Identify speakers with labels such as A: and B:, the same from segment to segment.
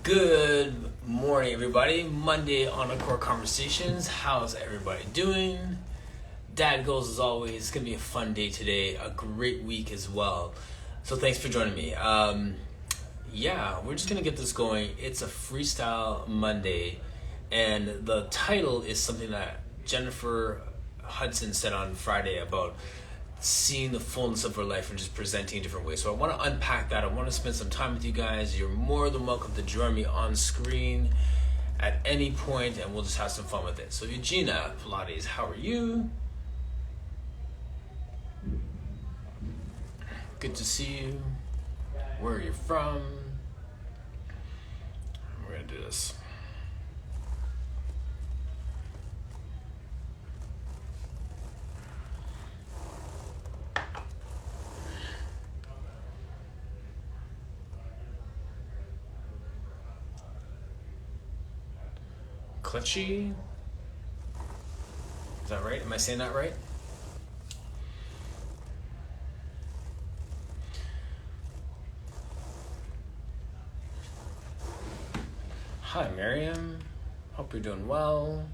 A: Good morning, everybody. Monday on the Core Conversations. How's everybody doing? Dad goals as always. It's gonna be a fun day today. A great week as well. So thanks for joining me. Yeah, we're just gonna get this going. It's a Freestyle Monday, and the title is something that Jennifer Hudson said on Friday about seeing the fullness of her life and just presenting in different ways. So I want to unpack that. I want to spend some time with you guys. You're more than welcome to join me on screen at any point, and we'll just have some fun with it. So Eugenia Pilates, how are you? Good to see you. Where are you from? We're gonna do this. Clutchy. Is that right? Am I saying that right? Hi, Miriam. Hope you're doing well.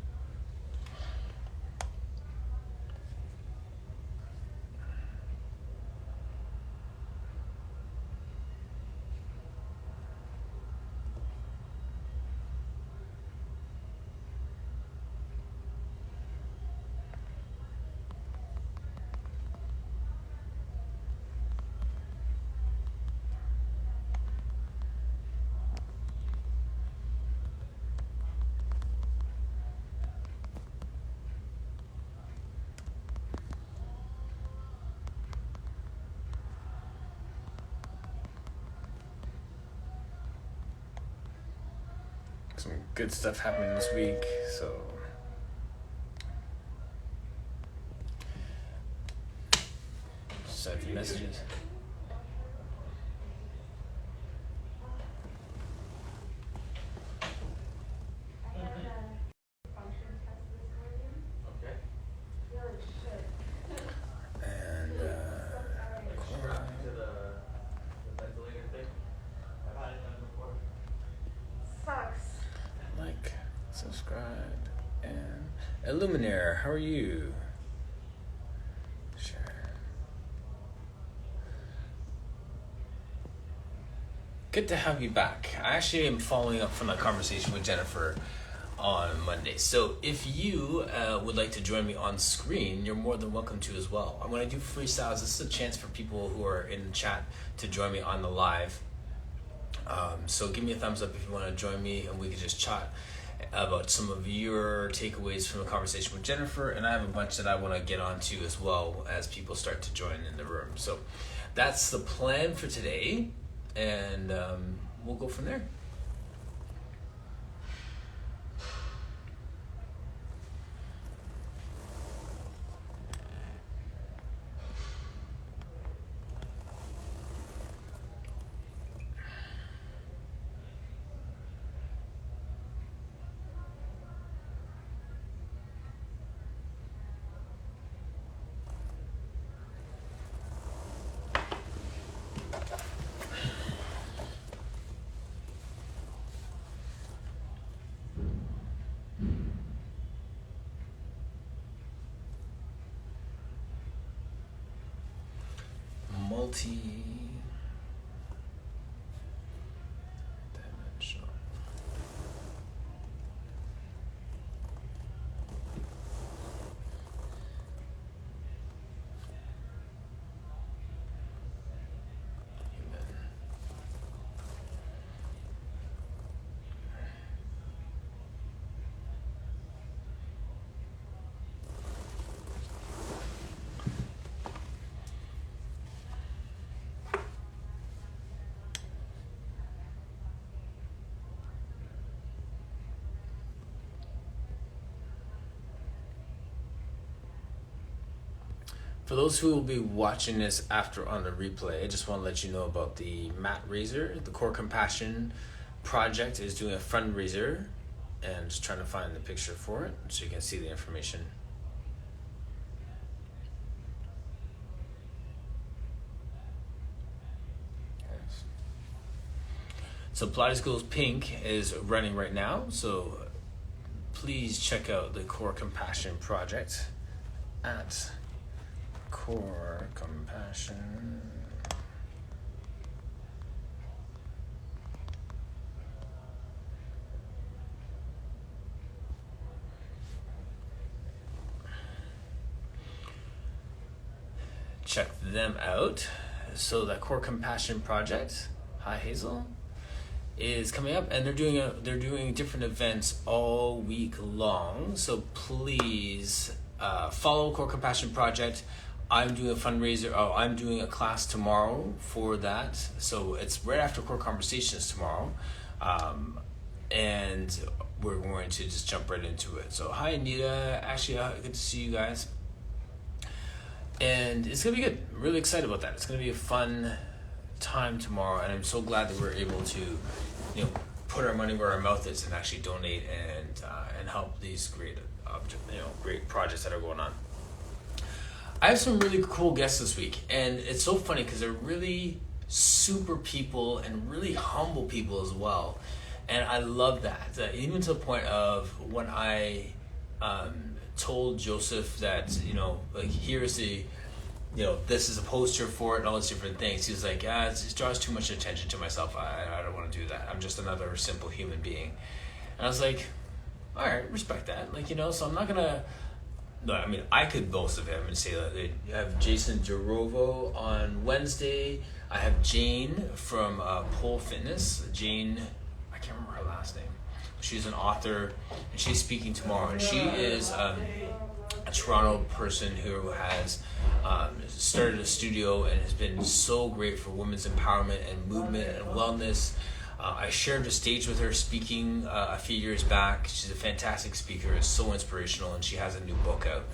A: Some good stuff happening this week, so send a few messages. And like, subscribe, and Illuminaire, how are you? Sure. Good to have you back. I actually am following up from that conversation with Jennifer on Monday. So if you would like to join me on screen, you're more than welcome to as well. When I do freestyles, this is a chance for people who are in the chat to join me on the live. So give me a thumbs up if you want to join me, and we can just chat about some of your takeaways from the conversation with Jennifer. And I have a bunch that I want to get onto as well as people start to join in the room. So that's the plan for today, and we'll go from there. Multi-dimensional. For those who will be watching this after on the replay, I just want to let you know about the mat raiser. The Core Compassion Project is doing a fundraiser, and just trying to find the picture for it so you can see the information. So Pilates Goes Pink is running right now. So please check out the Core Compassion Project at Core Compassion. Check them out. So that Core Compassion Project, hi Hazel, is coming up, and they're doing different events all week long. So please follow Core Compassion Project. I'm doing a fundraiser. I'm doing a class tomorrow for that. So it's right after Core Conversations tomorrow, and we're going to just jump right into it. So hi Anita, actually good to see you guys. And it's going to be good. I'm really excited about that. It's going to be a fun time tomorrow, and I'm so glad that we're able to, put our money where our mouth is and actually donate and help these great projects that are going on. I have some really cool guests this week, and it's so funny because they're really super people and really humble people as well, and I love that. Even to the point of when I told Joseph that, here's the, this is a poster for it and all these different things. He was like, it draws too much attention to myself. I don't want to do that. I'm just another simple human being. And I was like, all right, respect that. So I'm not going to, I could boast of him and say that I have Jason Jarovo on Wednesday. I have Jane from Pole Fitness. Jane, I can't remember her last name. She's an author, and she's speaking tomorrow. And she is a Toronto person who has started a studio and has been so great for women's empowerment and movement and wellness. I shared a stage with her speaking a few years back. She's a fantastic speaker. It's so inspirational, and she has a new book out.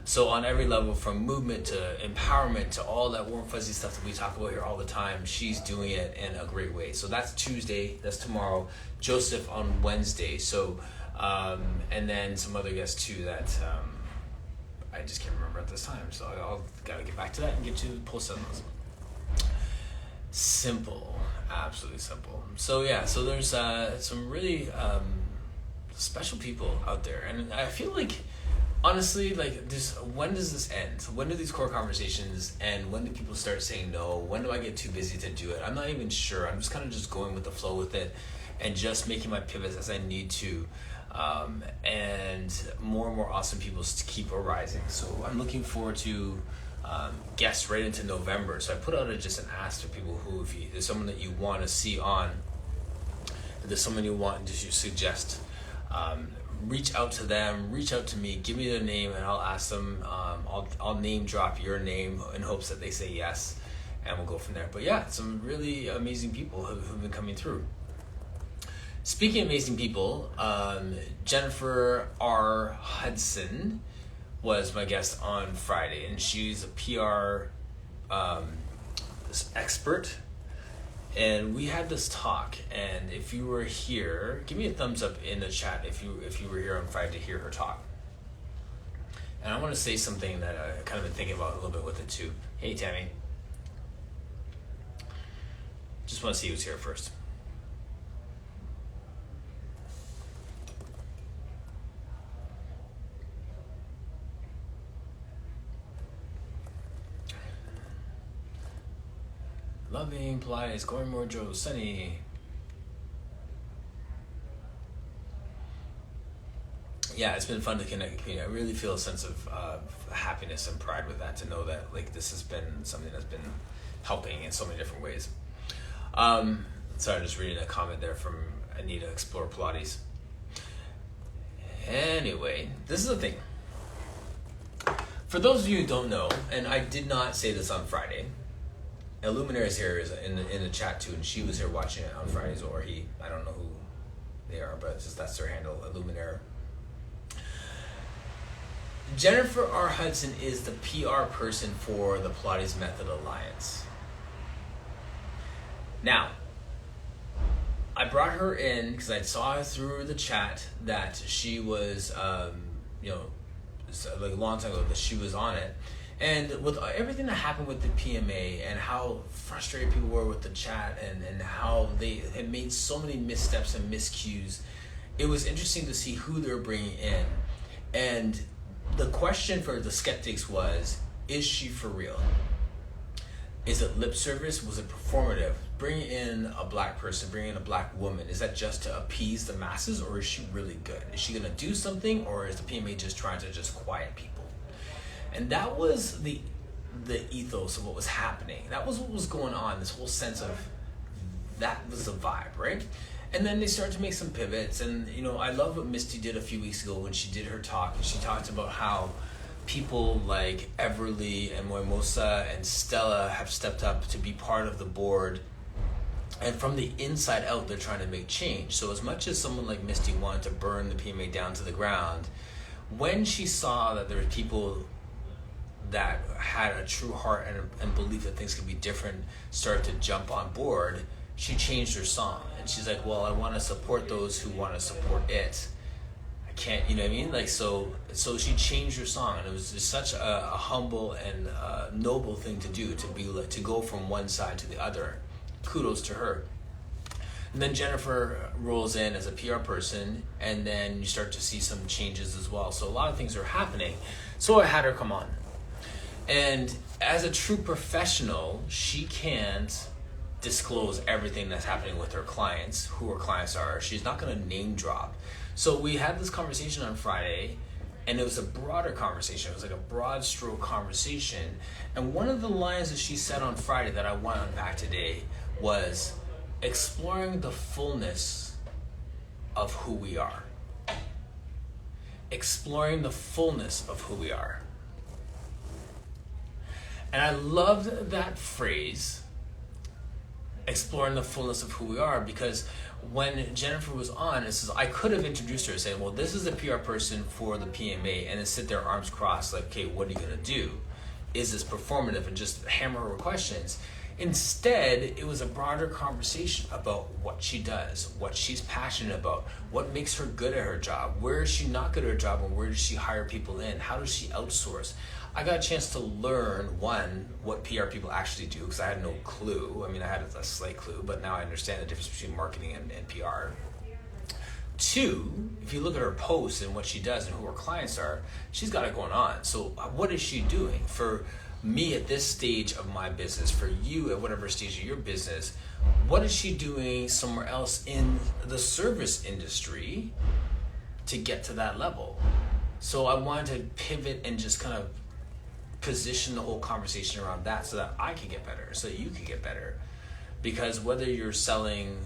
A: So on every level, from movement to empowerment to all that warm fuzzy stuff that we talk about here all the time, she's doing it in a great way. So that's Tuesday, that's tomorrow. Joseph on Wednesday. So, and then some other guests too that I just can't remember at this time. So I'll gotta get back to that and get to post on those. Simple, absolutely simple. So yeah, so there's some really special people out there, and I feel like, honestly, when does this end? When do these core conversations end? When do people start saying no? When do I get too busy to do it? I'm not even sure. I'm just kind of just going with the flow with it and just making my pivots as I need to. And more awesome people keep arising. So I'm looking forward to guests right into November. So I put out just an ask to people who, if there's someone that you want to see on, if there's someone you want to suggest, reach out to them, reach out to me, give me their name, and I'll ask them. I'll name drop your name in hopes that they say yes, and we'll go from there. But yeah, some really amazing people who've been coming through. Speaking of amazing people, Jennifer R. Hudson was my guest on Friday, and she's a PR expert. And we had this talk, and if you were here, give me a thumbs up in the chat if you were here on Friday to hear her talk. And I want to say something that I kind of been thinking about a little bit with it too. Hey Tammy. Just want to see who's here first. Loving, Pilates, Going More Joe, Sunny. Yeah, it's been fun to connect with the community. I really feel a sense of happiness and pride with that, to know that this has been something that's been helping in so many different ways. Sorry, I'm just reading a comment there from Anita, Explore Pilates. Anyway, this is the thing. For those of you who don't know, and I did not say this on Friday, Illuminaire is here in the chat too, and she was here watching it on Fridays, or he, I don't know who they are, but that's their handle, Illuminaire. Jennifer R. Hudson is the PR person for the Pilates Method Alliance. Now, I brought her in because I saw through the chat that she was, a long time ago that she was on it. And with everything that happened with the PMA and how frustrated people were with the chat and how they had made so many missteps and miscues, it was interesting to see who they were bringing in. And the question for the skeptics was, is she for real? Is it lip service? Was it performative? Bringing in a black person, bringing in a black woman, is that just to appease the masses, or is she really good? Is she gonna do something, or is the PMA just trying to just quiet people? And that was the ethos of what was happening. That was what was going on, this whole sense of, that was the vibe, right? And then they started to make some pivots, and I love what Misty did a few weeks ago when she did her talk, and she talked about how people like Everly and Moimosa and Stella have stepped up to be part of the board, and from the inside out they're trying to make change. So as much as someone like Misty wanted to burn the PMA down to the ground, when she saw that there were people that had a true heart and belief that things could be different start to jump on board, she changed her song. And she's like, well, I want to support those who want to support it. I can't, you know what I mean? Like, so she changed her song, and it was just such a humble and noble thing to do, to be like, to go from one side to the other. Kudos to her. And then Jennifer rolls in as a PR person, and then you start to see some changes as well. So a lot of things are happening. So I had her come on. And as a true professional, she can't disclose everything that's happening with her clients, who her clients are. She's not going to name drop. So we had this conversation on Friday, and it was a broader conversation. It was like a broad stroke conversation. And one of the lines that she said on Friday that I want to unpack today was exploring the fullness of who we are. Exploring the fullness of who we are. And I loved that phrase, exploring the fullness of who we are, because when Jennifer was on, I could have introduced her saying, well, this is the PR person for the PMA, and then sit there arms crossed like, okay, what are you going to do? Is this performative? And just hammer her with questions. Instead, it was a broader conversation about what she does, what she's passionate about, what makes her good at her job, where is she not good at her job, and where does she hire people in, how does she outsource? I got a chance to learn, one, what PR people actually do, because I had no clue. I mean, I had a slight clue, but now I understand the difference between marketing and PR. Two, if you look at her posts and what she does and who her clients are, she's got it going on. So what is she doing? For me at this stage of my business, for you at whatever stage of your business, what is she doing somewhere else in the service industry to get to that level? So I wanted to pivot and just kind of position the whole conversation around that so that I could get better, so that you could get better. Because whether you're selling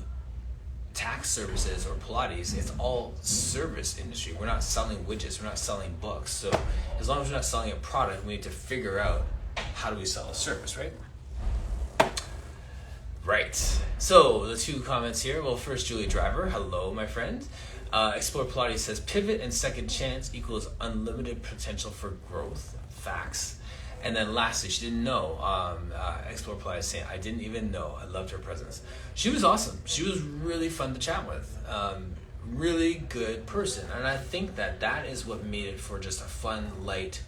A: tax services or Pilates, it's all service industry. We're not selling widgets, we're not selling books. So as long as we're not selling a product, we need to figure out how do we sell a service, right? Right. So the two comments here. Well, first, Julie Driver. Hello, my friend. Explore Pilates says, pivot and second chance equals unlimited potential for growth. Facts. And then lastly, she didn't know. Explore Pilates saying, I didn't even know. I loved her presence. She was awesome. She was really fun to chat with. Really good person. And I think that is what made it for just a fun, light,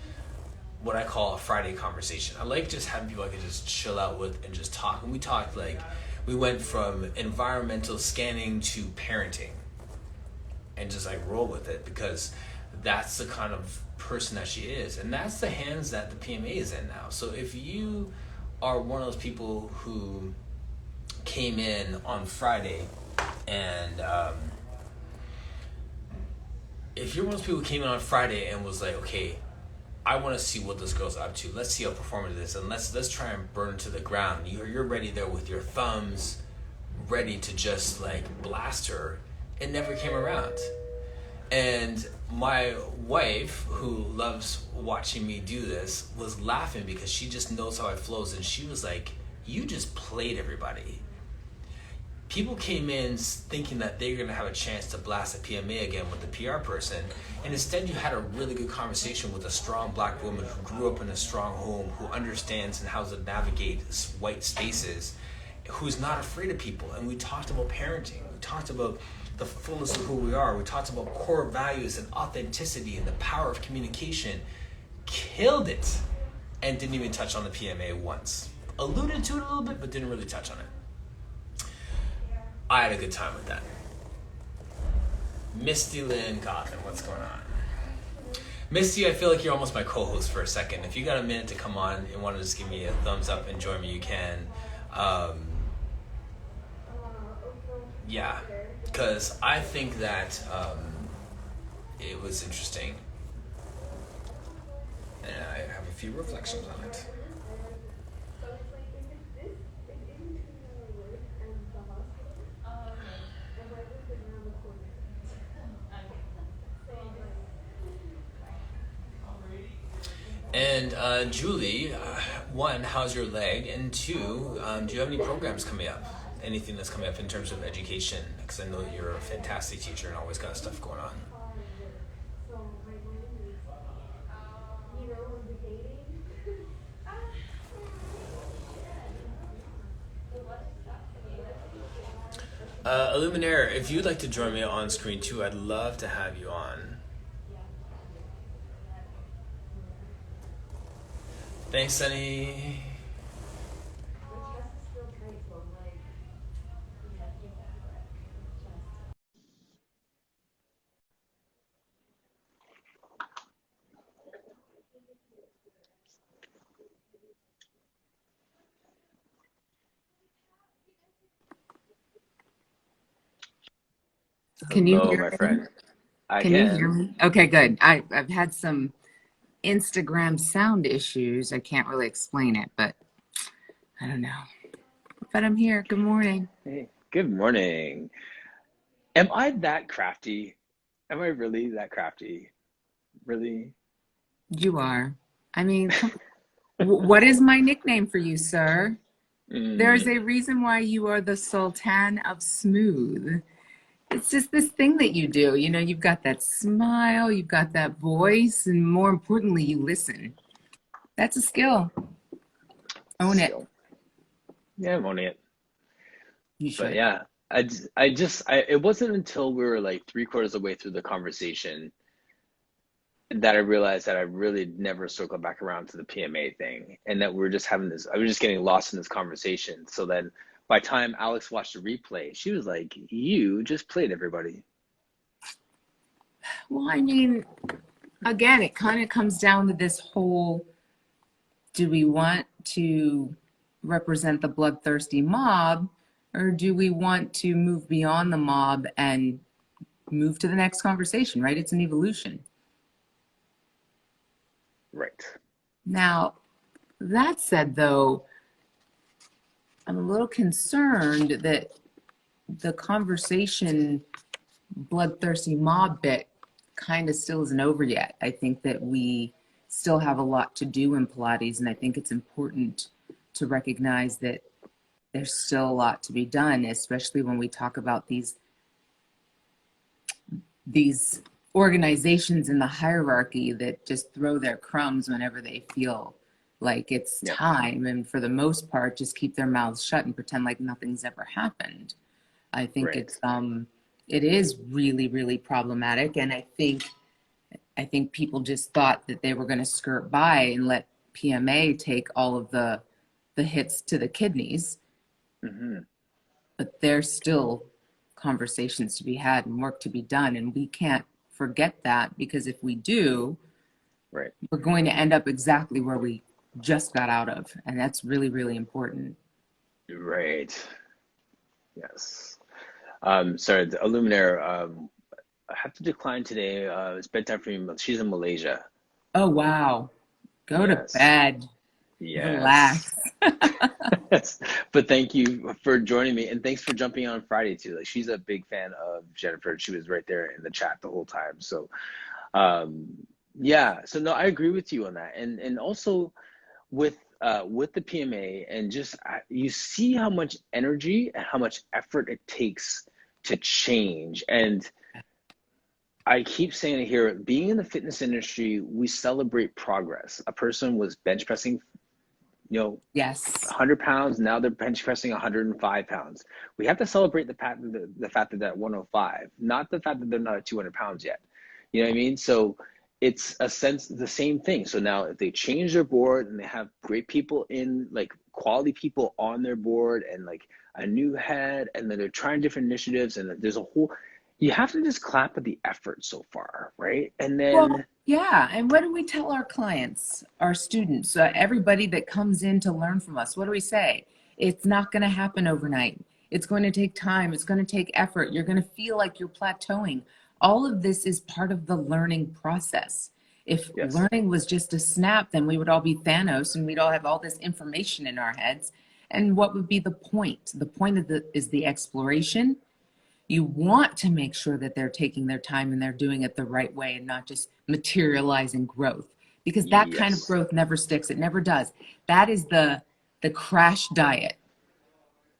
A: what I call a Friday conversation. I like just having people I could just chill out with and just talk. And we talked we went from environmental scanning to parenting. And just roll with it, because that's the kind of person that she is, and that's the hands that the PMA is in now. So if you are one of those people who came in on Friday, and if you're one of those people who came in on Friday and was like, okay, I want to see what this girl's up to, let's see how performative it is, and let's try and burn it to the ground. You're ready there with your thumbs ready to just blast her. It never came around. And my wife, who loves watching me do this, was laughing because she just knows how it flows. And she was like, you just played everybody. People came in thinking that they're going to have a chance to blast the PMA again with the PR person. And instead you had a really good conversation with a strong black woman who grew up in a strong home, who understands and how to navigate white spaces, who's not afraid of people. And we talked about parenting. We talked about the fullness of who we are. We talked about core values and authenticity and the power of communication. Killed it. and didn't even touch on the PMA once. Alluded to it a little bit, but didn't really touch on it. I had a good time with that. Misty Lynn Coffin, what's going on? Misty, I feel like you're almost my co-host for a second. If you got a minute to come on and want to just give me a thumbs up and join me, you can. Yeah, because I think that it was interesting. And I have a few reflections on it. And Julie, one, how's your leg? And two, do you have any programs coming up? Anything that's coming up in terms of education? Because I know that you're a fantastic teacher and always got stuff going on. Illuminaire, if you'd like to join me on screen too, I'd love to have you on. Thanks, Sunny.
B: Can you
C: Hello,
B: hear
C: my
B: me?
C: friend. I
B: Can you hear
C: can.
B: me? Okay, good. I've had some Instagram sound issues. I can't really explain it, but I don't know. But I'm here. Good morning.
C: Hey, good morning. Am I that crafty? Am I really that crafty? Really?
B: You are. I mean, what is my nickname for you, sir? There's a
C: Mm,
B: reason why you are the Sultan of Smooth. It's just this thing that you do. You know, you've got that smile, you've got that voice, and more importantly, you listen. That's a skill. Own it.
C: skill. Yeah, I'm owning it.
B: You
C: But
B: should.
C: yeah, it wasn't until we were like three-quarters of the way through the conversation that I realized that I really never circled back around to the PMA thing, and that we were just having this. I was just getting lost in this conversation. So then, by the time Alex watched the replay, she was like, "You just played everybody."
B: Well, I mean, again, it kind of comes down to this whole, do we want to represent the bloodthirsty mob, or do we want to move beyond the mob and move to the next conversation, right? It's an evolution.
C: Right.
B: Now, that said, though, I'm a little concerned that the conversation bloodthirsty mob bit kind of still isn't over yet. I think that we still have a lot to do in Pilates, and I think it's important to recognize that there's still a lot to be done, especially when we talk about these organizations in the hierarchy that just throw their crumbs whenever they feel like it's
C: Yep.
B: time, and for the most part just keep their mouths shut and pretend like nothing's ever happened. I think
C: Right.
B: it is really, really problematic, and I think people just thought that they were going to skirt by and let PMA take all of the hits to the kidneys,
C: Hmm.
B: but there's still conversations to be had and work to be done, and we can't forget that, because if we do,
C: Right.
B: we're going to end up exactly where we just got out of, and that's really, really important.
C: Right. Yes. Sorry, the Illuminaire, I have to decline today. It's bedtime for me. She's in Malaysia.
B: Oh wow, go to
C: Yes.
B: bed,
C: Yes.
B: relax.
C: Yes. But thank you for joining me, and thanks for jumping on Friday too. Like, she's a big fan of Jennifer. She was right there in the chat the whole time. So um yeah, so no, I agree with you on that. And also with the PMA, and just you see how much energy and how much effort it takes to change. And I keep saying it here, being in the fitness industry, we celebrate progress. A person was bench pressing, 100
B: Yes.
C: pounds. Now they're bench pressing 105 pounds. We have to celebrate the fact that they're at 105, not the fact that they're not at 200 pounds yet. You know what I mean? So it's a sense the same thing. So now if they change their board and they have great people in, like quality people on their board, and like a new head, and then they're trying different initiatives, and there's a whole, you have to just clap at the effort so far, right? And
B: Well,
C: then
B: yeah. And what do we tell our clients, our students, everybody that comes in to learn from us? What do we say? It's not going to happen overnight. It's going to take time. It's going to take effort. You're going to feel like you're plateauing. All of this is part of the learning process. If
C: yes,
B: learning was just a snap, then we would all be Thanos and we'd all have all this information in our heads. And what would be the point? The point of is the exploration. You want to make sure that they're taking their time and they're doing it the right way and not just materializing growth, because that kind of
C: yes,
B: growth never sticks. It never does. That is the crash diet.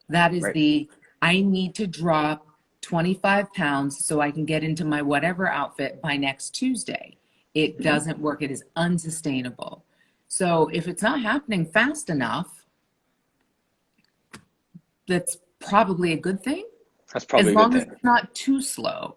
B: That is
C: right.
B: the, I need to drop 25 pounds so I can get into my whatever outfit by next Tuesday. It
C: Mm-hmm.
B: doesn't work. It is unsustainable. So if it's not happening fast enough, that's probably a good thing,
C: That's
B: as
C: probably a good
B: long as
C: thing.
B: it's not too slow.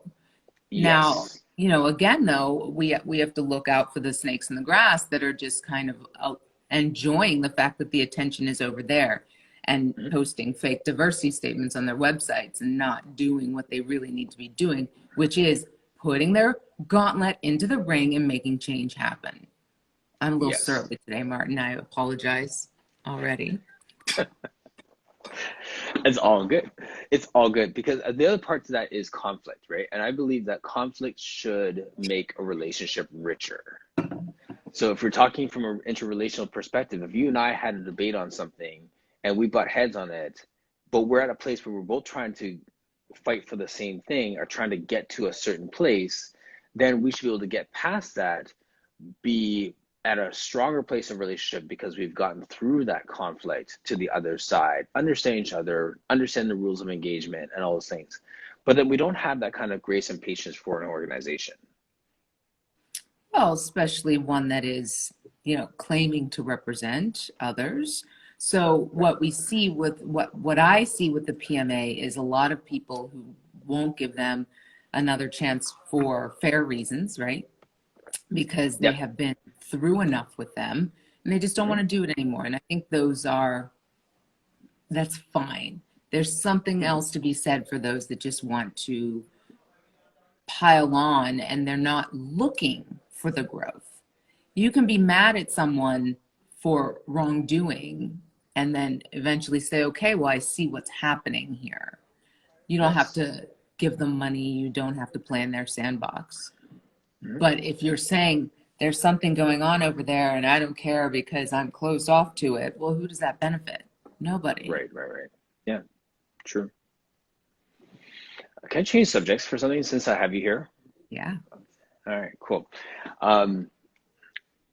B: Now,
C: Yes.
B: again, though, we have to look out for the snakes in the grass that are just kind of enjoying the fact that the attention is over there and
C: Mhm.
B: posting fake diversity statements on their websites and not doing what they really need to be doing, which is putting their gauntlet into the ring and making change happen. I'm a little
C: Yes.
B: surly today, Martin. I apologize already.
C: It's all good. It's all good, because the other part to that is conflict, right? And I believe that conflict should make a relationship richer. So if we're talking from an interrelational perspective, if you and I had a debate on something and we butt heads on it, but we're at a place where we're both trying to fight for the same thing or trying to get to a certain place, then we should be able to get past that, be at a stronger place of relationship because we've gotten through that conflict to the other side, understand each other, understand the rules of engagement and all those things. But then we don't have that kind of grace and patience for an organization.
B: Well, especially one that is, claiming to represent others. So
C: Right.
B: what we see with what I see with the PMA is a lot of people who won't give them another chance for fair reasons, right? Because they
C: Yep.
B: have been through enough with them and they just don't want
C: Mm-hmm.
B: to do it anymore. And I think that's fine. There's something
C: Mm-hmm.
B: else to be said for those that just want to pile on and they're not looking for the growth. You can be mad at someone for wrongdoing and then eventually say, okay, well, I see what's happening here. You don't have
C: Yes.
B: to give them money. You don't have to play in their sandbox.
C: Mm-hmm.
B: But if you're saying there's something going on over there and I don't care because I'm closed off to it, well, who does that benefit? Nobody.
C: Right, right, right. Yeah, true. Can I change subjects for something since I have you here?
B: Yeah.
C: All right, cool. Um,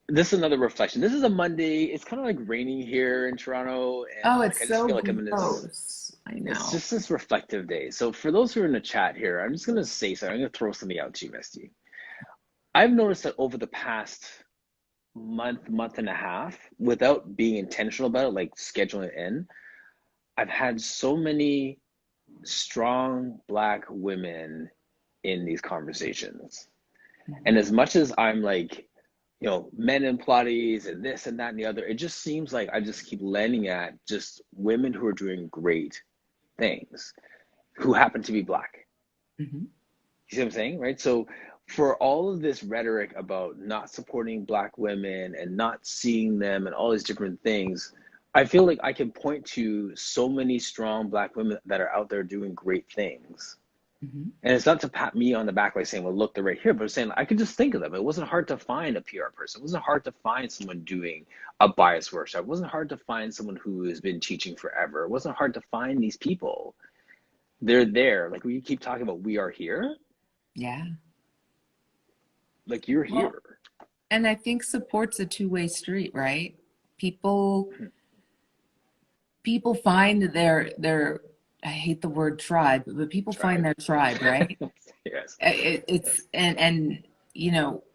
C: this is another reflection. This is a Monday. It's kind of like raining here in Toronto, and
B: Oh,
C: like
B: it's
C: I just
B: so
C: feel like I'm in this.
B: gross. I
C: It's
B: know.
C: just this reflective day. So for those who are in the chat here, I'm just gonna say something. I'm gonna throw something out to you, Misty. I've noticed that over the past month and a half, without being intentional about it, like scheduling it in, I've had so many strong Black women in these conversations. And
B: Mhm.
C: as much as I'm like, men in Pilates and this and that and the other, it just seems like I just keep landing at just women who are doing great things who happen to be Black.
B: Mhm.
C: You see what I'm saying? Right? So for all of this rhetoric about not supporting Black women and not seeing them and all these different things, I feel like I can point to so many strong Black women that are out there doing great things.
B: Mhm.
C: And it's not to pat me on the back by saying, well, look, they're right here, but saying I could just think of them. It wasn't hard to find a PR person. It wasn't hard to find someone doing a bias workshop. It wasn't hard to find someone who has been teaching forever. It wasn't hard to find these people. They're there. Like we keep talking about, we are here.
B: Yeah.
C: Like you're
B: Well,
C: here.
B: and I think support's a two-way street, right? People find their I hate the word tribe, but people find
C: Tribe.
B: their tribe, right?
C: Yes.
B: It's and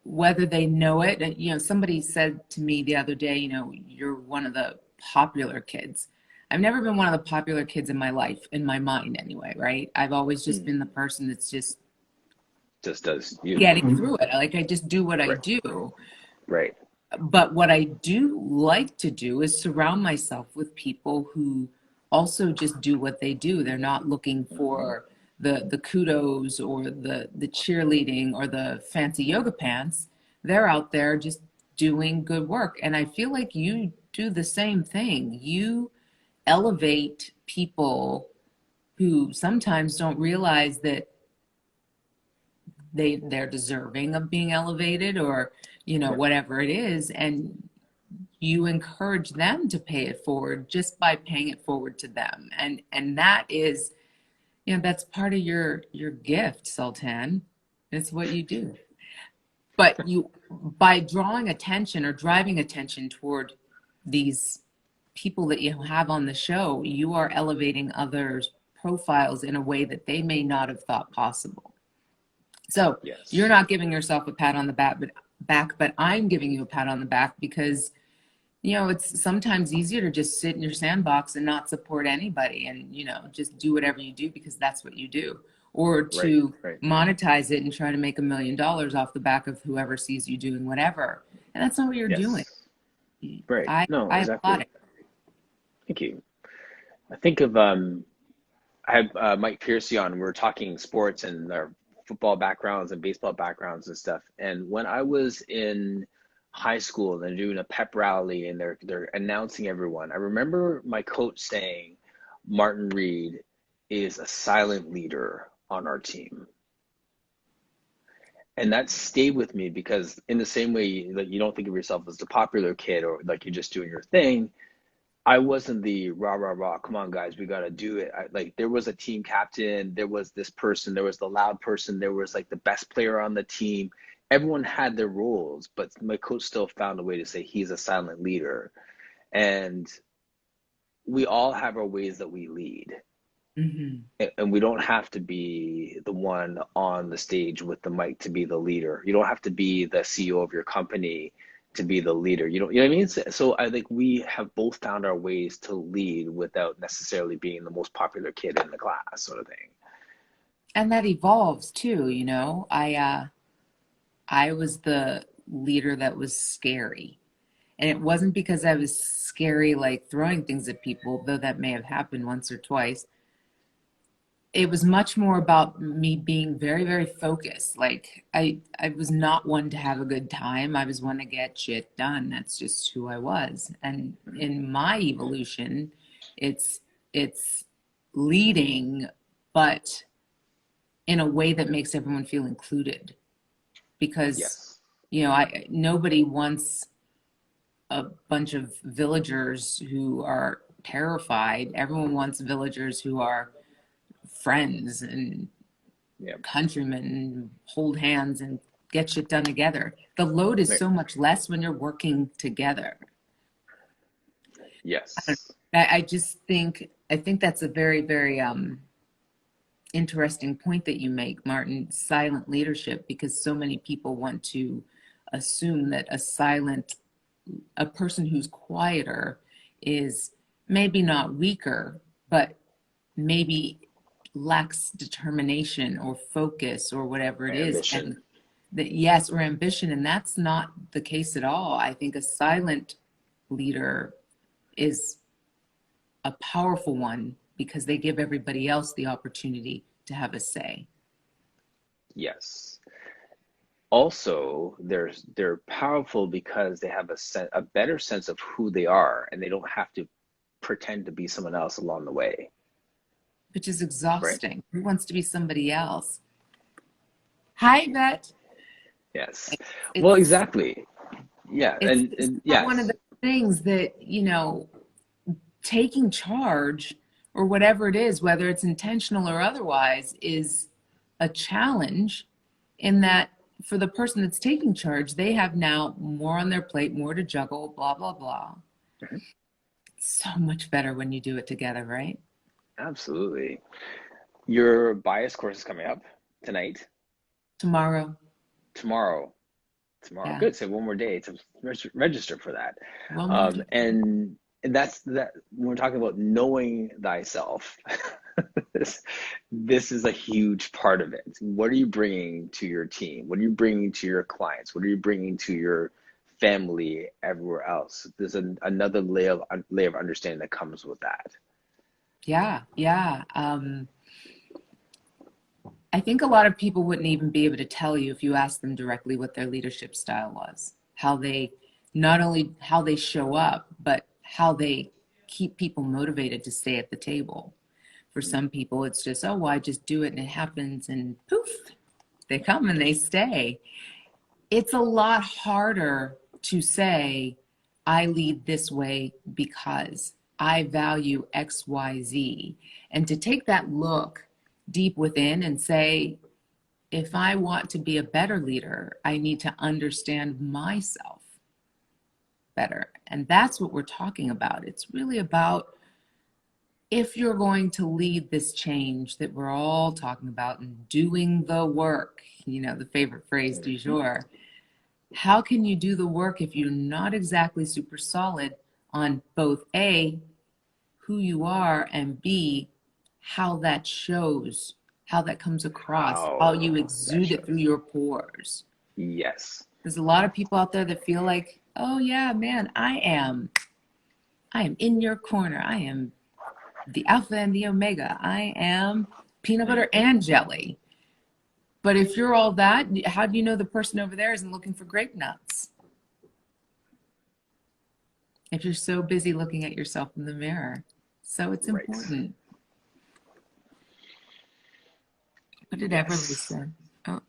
B: whether they know it, and somebody said to me the other day, you're one of the popular kids. I've never been one of the popular kids in my life, in my mind anyway, right? I've always just
C: Hmm.
B: been the person that's just
C: just does you.
B: getting through it. Like I just do what I
C: Right.
B: do.
C: Right.
B: But what I do like to do is surround myself with people who also just do what they do. They're not looking for the kudos or the cheerleading or the fancy yoga pants. They're out there just doing good work. And I feel like you do the same thing. You elevate people who sometimes don't realize that they're deserving of being elevated, or
C: Yeah.
B: whatever it is, and you encourage them to pay it forward just by paying it forward to them. And that is, that's part of your gift, Sultan. It's what you do. But you, by drawing attention or driving attention toward these people that you have on the show, you are elevating others' profiles in a way that they may not have thought possible. So you're
C: Yes.
B: not giving yourself a pat on the back, but I'm giving you a pat on the back because it's sometimes easier to just sit in your sandbox and not support anybody and, just do whatever you do because that's what you do. Or
C: Right.
B: to
C: Right.
B: monetize it and try to make $1 million off the back of whoever sees you doing whatever. And that's not what you're doing.
C: Yes. Right. No,
B: I applaud
C: exactly.
B: it.
C: Thank you. I think of I had Mike Piercy on. We were talking sports and our football backgrounds and baseball backgrounds and stuff. And when I was in high school and they're doing a pep rally and they're announcing everyone, I remember my coach saying, Martin Reed is a silent leader on our team. And that stayed with me because in the same way that you don't think of yourself as the popular kid or like you're just doing your thing, I wasn't the rah, rah, rah, come on, guys, we got to do it. Like there was a team captain, there was this person, there was the loud person, there was like the best player on the team. Everyone had their roles, but my coach still found a way to say he's a silent leader. And we all have our ways that we lead. And we don't have to be the one on the stage with the mic to be the leader. You don't have to be the CEO of your company to be the leader. You know what I mean? So I think we have both found our ways to lead without necessarily being the most popular kid in the class, sort of thing.
B: And that evolves too, I was the leader that was scary. And it wasn't because I was scary, like throwing things at people, though that may have happened once or twice. It was much more about me being very, very focused. Like I was not one to have a good time. I was one to get shit done. That's just who I was. And in my evolution, it's leading, but in a way that makes everyone feel included. Because,
C: Yes.
B: nobody wants a bunch of villagers who are terrified. Everyone wants villagers who are friends and
C: Yeah.
B: countrymen and hold hands and get shit done together. The load is
C: Right.
B: so much less when you're working together.
C: Yes.
B: I just think that's a very, very interesting point that you make, Martin. Silent leadership, because so many people want to assume that a person who's quieter is maybe not weaker, but maybe lacks determination or focus or whatever it is.
C: Ambition.
B: And that, yes, or ambition. And that's not the case at all. I think a silent leader is a powerful one because they give everybody else the opportunity to have a say.
C: Yes. Also, they're powerful because they have a better sense of who they are, and they don't have to pretend to be someone else along the way.
B: Which is
C: Right?
B: exhausting. Who wants to be somebody else? Hi, Vet.
C: Yes. Well,
B: It's
C: exactly. Yeah,
B: it's
C: and
B: not one of
C: yes.
B: the things that, taking charge or whatever it is, whether it's intentional or otherwise, is a challenge in that for the person that's taking charge, they have now more on their plate, more to juggle, blah, blah, blah.
C: Mhm.
B: It's so much better when you do it together, right?
C: Absolutely. Your bias course is coming up tonight,
B: Tomorrow.
C: tomorrow,
B: Yeah.
C: Good. So one more day to register for that.
B: One more time.
C: And that's that when we're talking about knowing thyself. this is a huge part of it. What are you bringing to your team? What are you bringing to your clients? What are you bringing to your family, everywhere else? There's another layer of understanding that comes with that.
B: Yeah, yeah. I think a lot of people wouldn't even be able to tell you if you asked them directly what their leadership style was, how they, not only how they show up, but how they keep people motivated to stay at the table. For some people, it's just, oh, well, I just do it and it happens and poof, they come and they stay. It's a lot harder to say, I lead this way because I value X, Y, Z. And to take that look deep within and say, if I want to be a better leader, I need to understand myself better. And that's what we're talking about. It's really about, if you're going to lead this change that we're all talking about and doing the work, you know, the favorite phrase du jour, how can you do the work if you're not exactly super solid on both A, who you are, and B, how that shows, how that comes across, how you
C: How that
B: exude it through
C: shows.
B: your pores?
C: Yes.
B: There's a lot of people out there that feel like, oh yeah, man, I am in your corner. I am the alpha and the omega. I am peanut butter and jelly. But if you're all that, how do you know the person over there isn't looking for grape nuts? If you're so busy looking at yourself in the mirror. So it's
C: Right.
B: important. What did Everly
C: Yes.
B: say? Oh,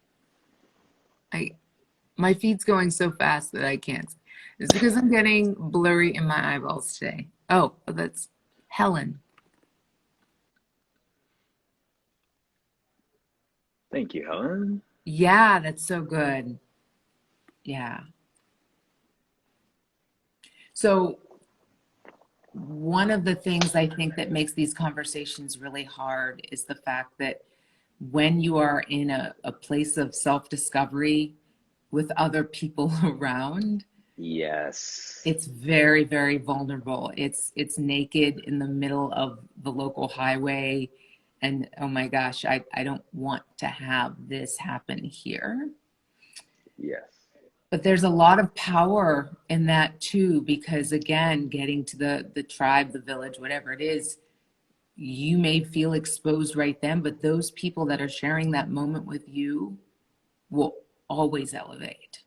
B: my feed's going so fast that I can't. It's because I'm getting blurry in my eyeballs today. Oh, that's Helen.
C: Thank you, Helen.
B: Yeah, that's so good. Yeah. So one of the things I think that makes these conversations really hard is the fact that when you are in a place of self-discovery with other people around,
C: Yes.
B: it's very, very vulnerable. It's naked in the middle of the local highway. And oh my gosh, I don't want to have this happen here.
C: Yes.
B: But there's a lot of power in that too, because again, getting to the tribe, the village, whatever it is, you may feel exposed right then, but those people that are sharing that moment with you will always elevate.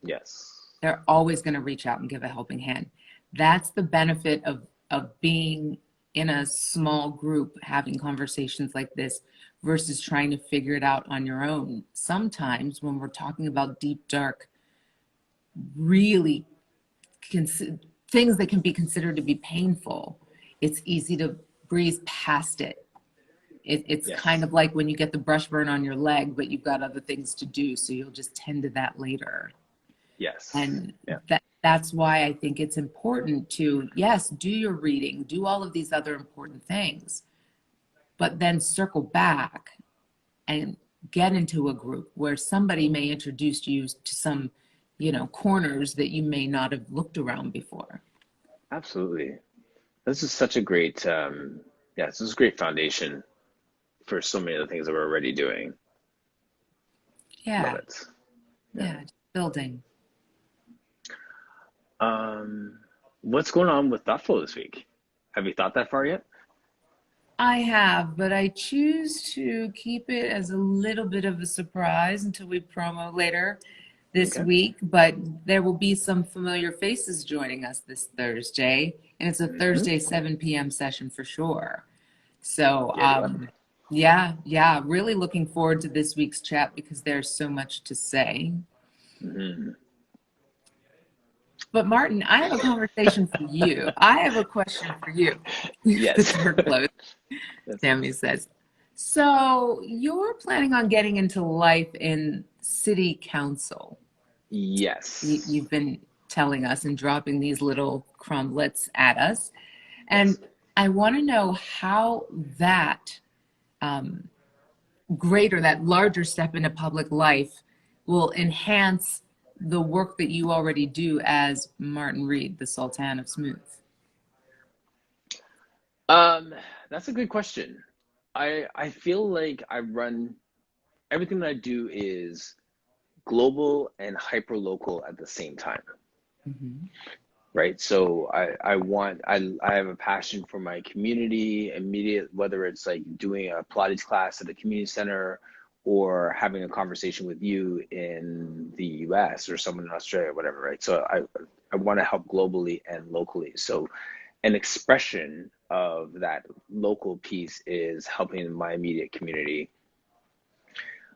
C: Yes.
B: They're always going to reach out and give a helping hand. That's the benefit of being in a small group, having conversations like this versus trying to figure it out on your own. Sometimes when we're talking about deep, dark, really things that can be considered to be painful, it's easy to breeze past it. It's
C: Yes.
B: kind of like when you get the brush burn on your leg, but you've got other things to do, so you'll just tend to that later.
C: Yes.
B: And
C: Yeah.
B: that's why I think it's important to, yes, do your reading, do all of these other important things, but then circle back and get into a group where somebody may introduce you to some, you know, corners that you may not have looked around before.
C: Absolutely. This is such a great, this is a great foundation for so many of the things that we're already doing. Love
B: Yeah,
C: it.
B: yeah, just building.
C: What's going on with Thoughtful this week? Have you thought that far yet?
B: I have, but I choose to keep it as a little bit of a surprise until we promo later this
C: Okay.
B: week. But there will be some familiar faces joining us this Thursday, and it's a Thursday 7 p.m. session for sure. So, yeah, really looking forward to this week's chat because there's so much to say.
C: Mm-hmm.
B: But Martin, I have a conversation for you. I have a question for you.
C: Yes.
B: The door closed. Sammy says, so you're planning on getting into life in city council.
C: Yes.
B: You've been telling us and dropping these little crumblets at us. And
C: Yes.
B: I want to know how that greater, that larger step into public life will enhance the work that you already do as Martin Reed, the Sultan of Smooth.
C: That's a good question. I feel like I run everything that I do is global and hyper local at the same time.
B: Hmm.
C: Right. So I have a passion for my community, immediate, whether it's like doing a Pilates class at a community center or having a conversation with you in the US or someone in Australia, whatever, right? So I want to help globally and locally. So an expression of that local piece is helping my immediate community.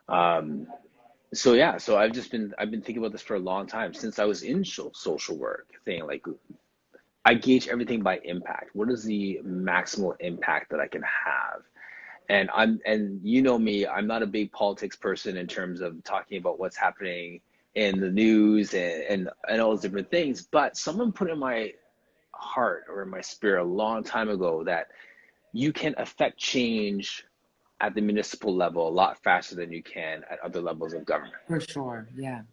C: Um, so yeah, so I've been thinking about this for a long time since I was in social work, saying like I gauge everything by impact. What is the maximal impact that I can have? And you know me, I'm not a big politics person in terms of talking about what's happening in the news and all those different things. But someone put in my heart or in my spirit a long time ago that you can affect change at the municipal level a lot faster than you can at other levels of government.
B: For sure. Yeah.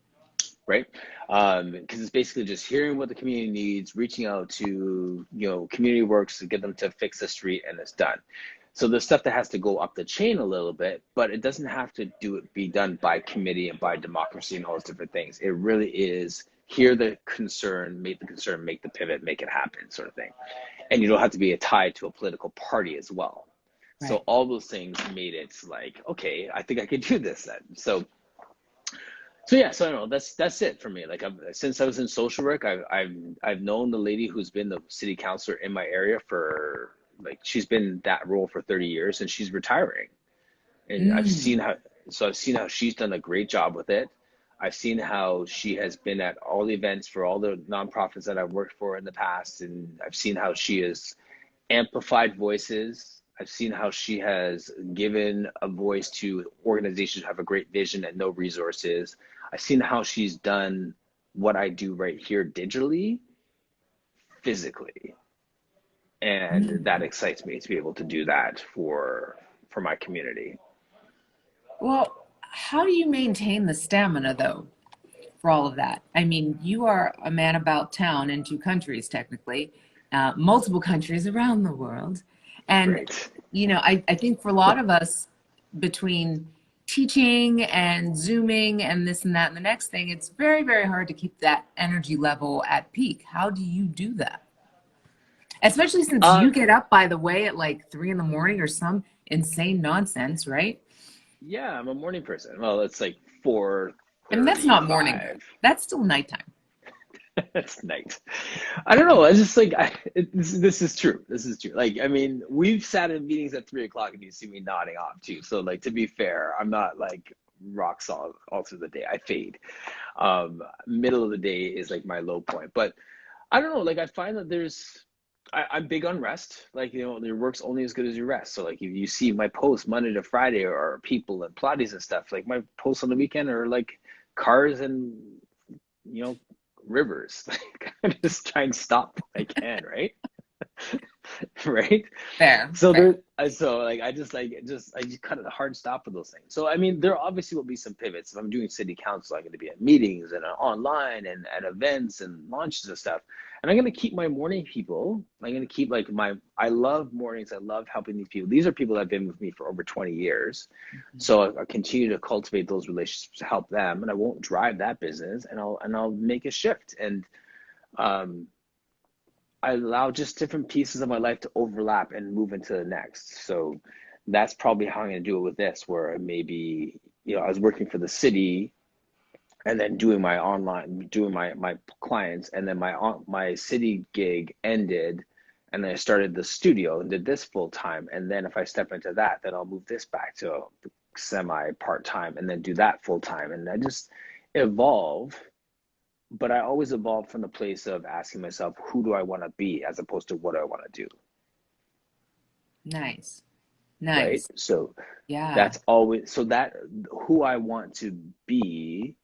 C: Right? Because it's basically just hearing what the community needs, reaching out to, community works to get them to fix the street, and it's done. So there's stuff that has to go up the chain a little bit, but it doesn't have to be done by committee and by democracy and all those different things. It really is hear the concern, make the pivot, make it happen, sort of thing. And you don't have to be tied to a political party as well. So
B: Right.
C: all those things made it like, okay, I think I could do this then. So yeah, so I don't know. That's it for me. Like since I was in social work, I've known the lady who's been the city councilor in my area for like she's been that role for 30 years and she's retiring. And
B: Mm.
C: I've seen how she's done a great job with it. I've seen how she has been at all the events for all the nonprofits that I've worked for in the past, and I've seen how she has amplified voices. I've seen how she has given a voice to organizations who have a great vision and no resources. I've seen how she's done what I do right here digitally, physically. And that
B: Mm.
C: excites me to be able to do that for my community.
B: Well, how do you maintain the stamina though for all of that? I mean, you are a man about town in two countries, technically, multiple countries around the world. And,
C: Right.
B: I think for a lot of us, between teaching and Zooming and this and that and the next thing, it's very, very hard to keep that energy level at peak. How do you do that? Especially since
C: Uh
B: you get up, by the way, at like 3 in the morning or some insane nonsense, right?
C: yeah, I'm a morning person. Well, it's like
B: I mean, that's not morning.
C: 4:35.
B: That's still nighttime.
C: That's night. I don't know. I just like this is true. This is true. Like I mean, we've sat in meetings at 3 o'clock and you see me nodding off too. So like to be fair, I'm not like rock solid all through the day. I fade. Middle of the day is like my low point. But I don't know. Like I find that I'm big on rest. Like your work's only as good as your rest. So like if you see my posts Monday to Friday or people and Pilates and stuff, like my posts on the weekend are like cars and you know, rivers. Like I just try and stop when I can, right? Right.
B: Fair,
C: So
B: fair.
C: I just cut a hard stop with those things. So I mean, there obviously will be some pivots. If I'm doing city council, I'm going to be at meetings and online and at events and launches and stuff. And I'm going to keep my morning people. I'm going to keep like I love mornings. I love helping these people. These are people that have been with me for over 20 years. So I continue to cultivate those relationships to help them, and I won't drive that business, and I'll make a shift. And um, I allow just different pieces of my life to overlap and move into the next. So that's probably how I'm going to do it with this, where maybe, I was working for the city and then doing my clients, and then my city gig ended, and then I started the studio and did this full time. And then if I step into that, then I'll move this back to semi part time and then do that full time. And I just evolve, but I always evolve from the place of asking myself, who do I want to be as opposed to what do I want to do,
B: Nice.
C: right?
B: Nice.
C: So
B: Yeah.
C: that's always so that who I want to be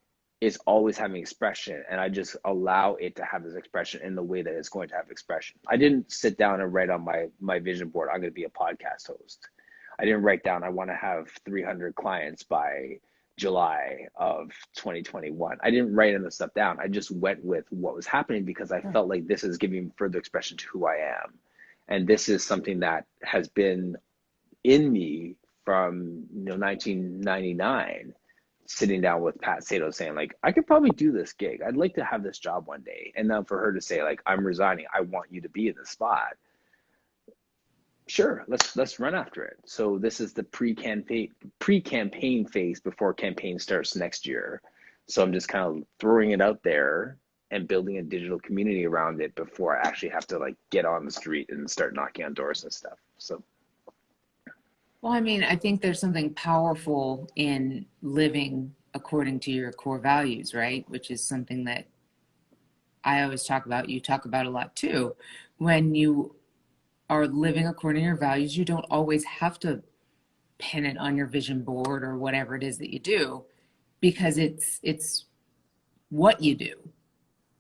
C: is always having expression, and I just allow it to have this expression in the way that it's going to have expression. I didn't sit down and write on my vision board, I'm going to be a podcast host. I didn't write down I want to have 300 clients by July of 2021. I didn't write any stuff down. I just went with what was happening because I
B: Sure.
C: felt like this is giving further expression to who I am. And this is something that has been in me from 1999, sitting down with Pat Sato saying like, I could probably do this gig. I'd like to have this job one day. And then for her to say like, I'm resigning. I want you to be in the spot. Sure, let's run after it. So this is the pre-campaign phase before campaign starts next year. So I'm just kind of throwing it out there and building a digital community around it before I actually have to like get on the street and start knocking on doors and stuff. So
B: Well, I mean, I think there's something powerful in living according to your core values, right? Which is something that I always talk about. You talk about a lot too. When you are living according to your values, you don't always have to pin it on your vision board or whatever it is that you do, because it's what you do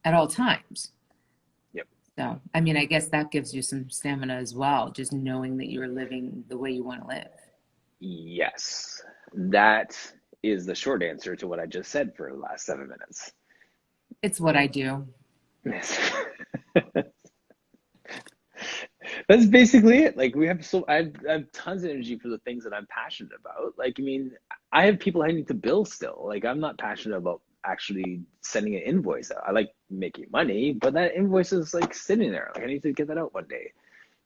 B: at all times.
C: yep.
B: So, I mean, I guess that gives you some stamina as well, just knowing that you're living the way you want to live.
C: Yes, that is the short answer to what I just said for the last 7 minutes.
B: It's what I do.
C: Yes. That's basically it. Like I have tons of energy for the things that I'm passionate about. Like, I mean, I have people I need to bill still. Like, I'm not passionate about actually sending an invoice out. I like making money, but that invoice is like sitting there. Like, I need to get that out one day.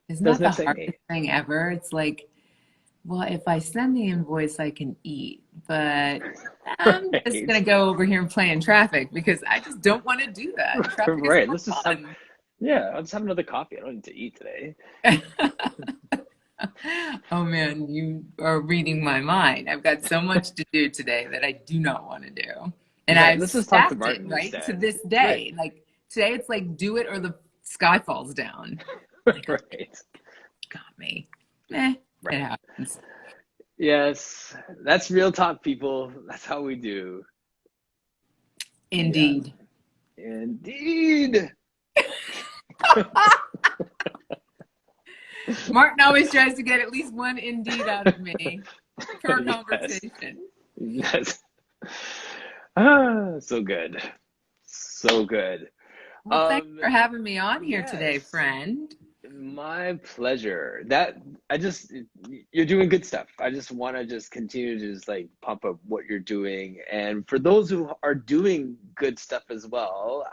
B: Isn't
C: Doesn't
B: that the
C: excite me.
B: hardest thing ever? It's like, well, if I send the invoice, I can eat, but I'm just
C: Right.
B: gonna go over here and play in traffic because I just don't want to do that. Traffic is
C: Right.
B: not
C: Let's just
B: fun.
C: I'll just have another coffee. I don't need to eat today.
B: Oh man, you are reading my mind. I've got so much to do today that I do not want to do. And
C: Right.
B: I've
C: Let's just talk to
B: stacked it,
C: Martin
B: right? To
C: instead.
B: this
C: Right.
B: day. Like today it's like do it or the sky falls down. Like,
C: Right.
B: got me. It
C: Right.
B: happens.
C: Yes. That's real talk, people. That's how we do.
B: Indeed.
C: Yeah. Indeed.
B: Martin always tries to get at least one indeed out of me per conversation.
C: Yes. Ah, so good. So good.
B: Well, thanks for having me on here today,
C: Yes.
B: friend.
C: My pleasure. You're doing good stuff. I just want to just continue to just like pump up what you're doing. And for those who are doing good stuff as well,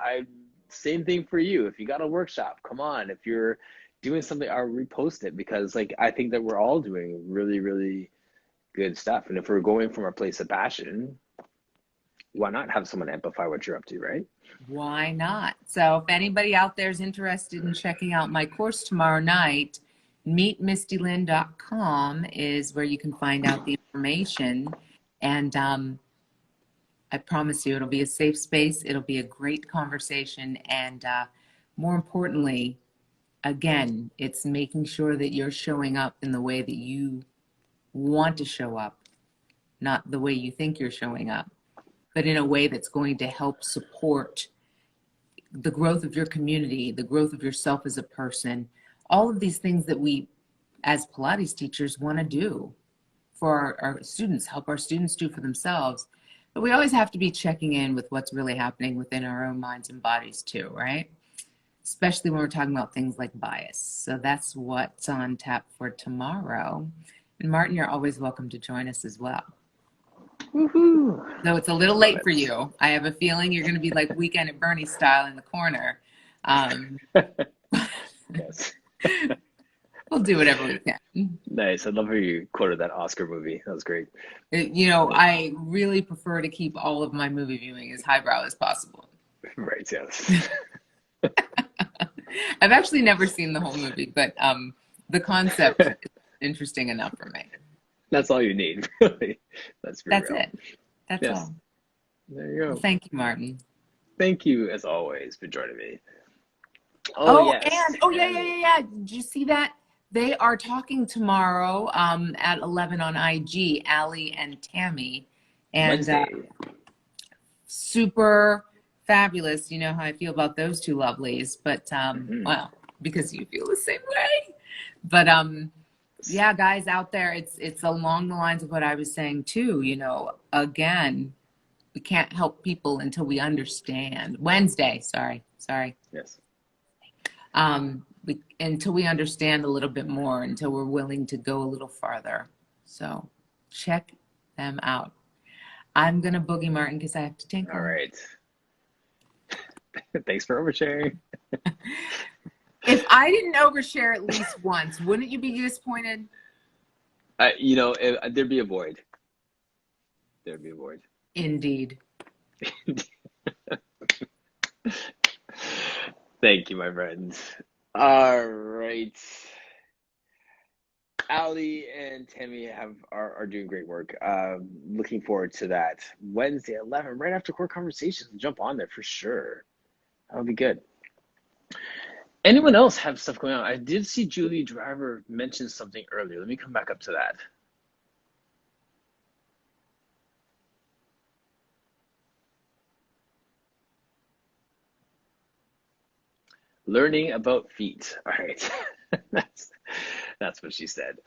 C: same thing for you. If you got a workshop, come on. If you're doing something, I'll repost it because like I think that we're all doing really, really good stuff. And if we're going from a place of passion, why not have someone amplify what you're up to, right?
B: Why not? So if anybody out there is interested in checking out my course tomorrow night, meetmistylyn.com is where you can find out the information. And I promise you, it'll be a safe space. It'll be a great conversation. And more importantly, again, it's making sure that you're showing up in the way that you want to show up, not the way you think you're showing up, but in a way that's going to help support the growth of your community, the growth of yourself as a person, all of these things that we as Pilates teachers want to do for our students, help our students do for themselves. But we always have to be checking in with what's really happening within our own minds and bodies too, right? Especially when we're talking about things like bias. So that's what's on tap for tomorrow. And Martin, you're always welcome to join us as well.
C: Woohoo!
B: Though it's a little late for you. I have a feeling you're going to be like Weekend at Bernie style in the corner.
C: Yes.
B: We'll do whatever we can.
C: Nice. I love how you quoted that Oscar movie. That was great.
B: You know, I really prefer to keep all of my movie viewing as highbrow as possible.
C: Right, yes.
B: I've actually never seen the whole movie, but the concept is interesting enough for me.
C: That's all you need, really. That's
B: real.
C: it.
B: That's
C: yes.
B: all.
C: There you go.
B: Well, thank you, Martin.
C: Thank you, as always, for joining me.
B: Yes. Yeah. Did you see that? They are talking tomorrow at 11 on IG, Allie and Tammy. And super fabulous. You know how I feel about those two lovelies. But, well, because you feel the same way. But, yeah, guys out there, it's along the lines of what I was saying, too. You know, again, we can't help people until we understand. Wednesday, sorry.
C: Yes.
B: until we understand a little bit more, until we're willing to go a little farther. So check them out. I'm going to boogie Martin because I have to take
C: All
B: off.
C: right. Thanks for oversharing.
B: If I didn't overshare at least once, wouldn't you be disappointed?
C: There'd be a void. There'd be a void.
B: Indeed.
C: Thank you, my friends. All right. Ali and Tammy are doing great work. Looking forward to that Wednesday 11, right after Core Conversations. Jump on there for sure. That'll be good. Anyone else have stuff going on? I did see Julie Driver mention something earlier. Let me come back up to that. Learning about feet. All right. That's what she said.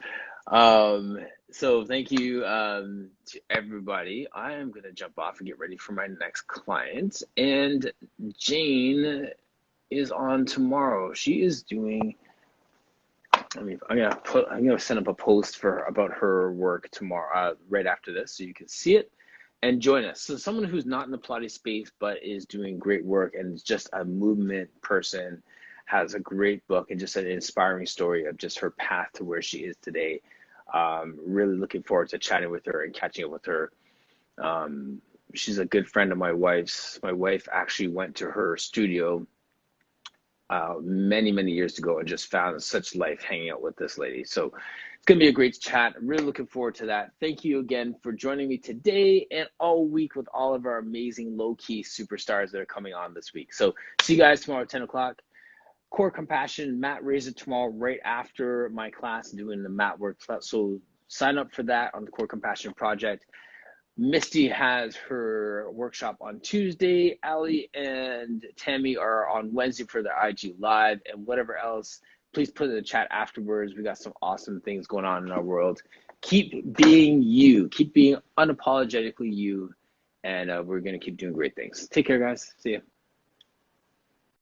C: So thank you to everybody. I am going to jump off and get ready for my next client. And Jane is on tomorrow. She is doing, I'm gonna send up a post about her work tomorrow, right after this, so you can see it and join us. So someone who's not in the Pilates space but is doing great work and is just a movement person, has a great book and just an inspiring story of just her path to where she is today. Really looking forward to chatting with her and catching up with her. She's a good friend of my wife's. My wife actually went to her studio many years ago and just found such life hanging out with this lady. So it's going to be a great chat. I'm really looking forward to that. Thank you again for joining me today and all week with all of our amazing low-key superstars that are coming on this week. So see you guys tomorrow at 10 o'clock. Core Compassion, Matt Razor tomorrow right after my class doing the mat work. So sign up for that on the Core Compassion Project. Misty has her workshop on Tuesday. Ali and Tammy are on Wednesday for their IG Live, and whatever else, please put in the chat afterwards. We got some awesome things going on in our world. Keep being you. Keep being unapologetically you, and we're going to keep doing great things. Take care, guys. See ya.